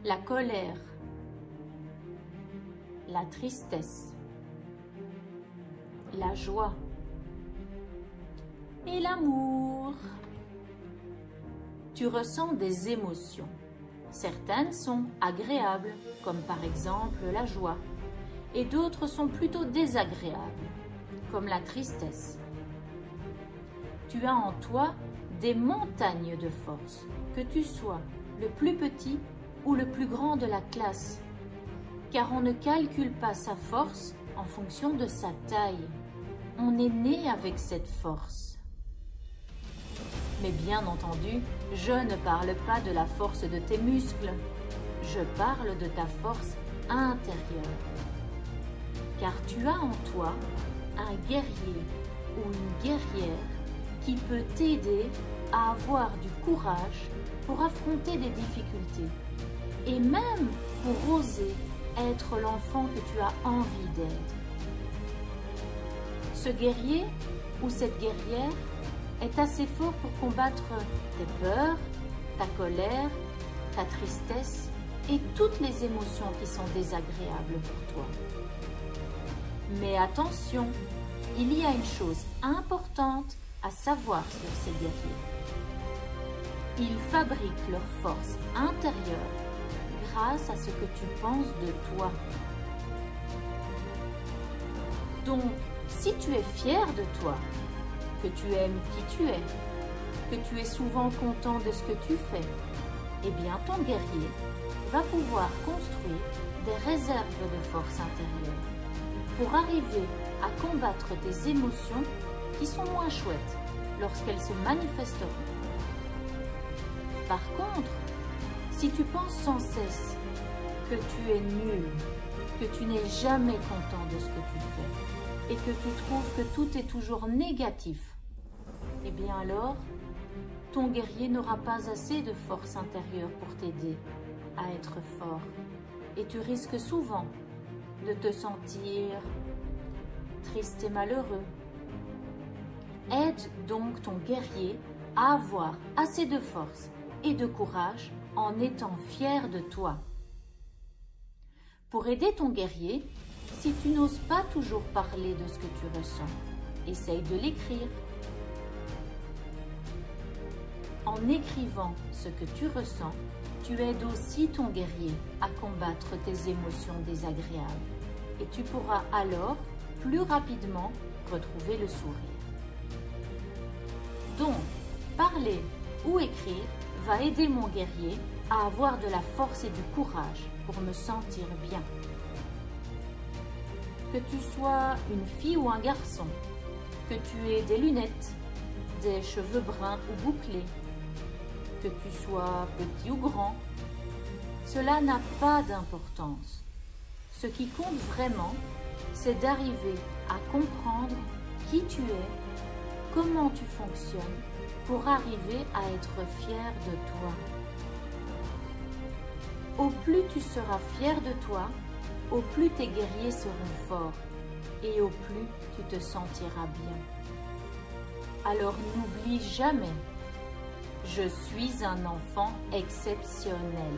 la colère, la tristesse, la joie et l'amour. Tu ressens des émotions. Certaines sont agréables, comme par exemple la joie, et d'autres sont plutôt désagréables, comme la tristesse. Tu as en toi des montagnes de force, que tu sois le plus petit ou le plus grand de la classe, car on ne calcule pas sa force en fonction de sa taille. On est né avec cette force. Mais bien entendu, je ne parle pas de la force de tes muscles, je parle de ta force intérieure. Car tu as en toi un guerrier ou une guerrière qui peut t'aider à avoir du courage pour affronter des difficultés et même pour oser être l'enfant que tu as envie d'être. Ce guerrier ou cette guerrière est assez fort pour combattre tes peurs, ta colère, ta tristesse et toutes les émotions qui sont désagréables pour toi. Mais attention, il y a une chose importante à savoir sur ces guerriers. Ils fabriquent leur force intérieure grâce à ce que tu penses de toi. Donc, si tu es fier de toi, que tu aimes qui tu es, que tu es souvent content de ce que tu fais, eh bien ton guerrier va pouvoir construire des réserves de force intérieure pour arriver à combattre des émotions qui sont moins chouettes lorsqu'elles se manifesteront. Par contre, si tu penses sans cesse que tu es nul, que tu n'es jamais content de ce que tu fais et que tu trouves que tout est toujours négatif, eh bien alors, ton guerrier n'aura pas assez de force intérieure pour t'aider à être fort et tu risques souvent de te sentir triste et malheureux. Aide donc ton guerrier à avoir assez de force et de courage en étant fier de toi. Pour aider ton guerrier, si tu n'oses pas toujours parler de ce que tu ressens, essaye de l'écrire. En écrivant ce que tu ressens, tu aides aussi ton guerrier à combattre tes émotions désagréables et tu pourras alors plus rapidement retrouver le sourire. Donc, parler ou écrire va aider mon guerrier à avoir de la force et du courage pour me sentir bien. Que tu sois une fille ou un garçon, que tu aies des lunettes, des cheveux bruns ou bouclés, que tu sois petit ou grand, cela n'a pas d'importance. Ce qui compte vraiment, c'est d'arriver à comprendre qui tu es, comment tu fonctionnes, pour arriver à être fier de toi. Au plus tu seras fier de toi, au plus tes guerriers seront forts et au plus tu te sentiras bien. Alors n'oublie jamais, je suis un enfant exceptionnel.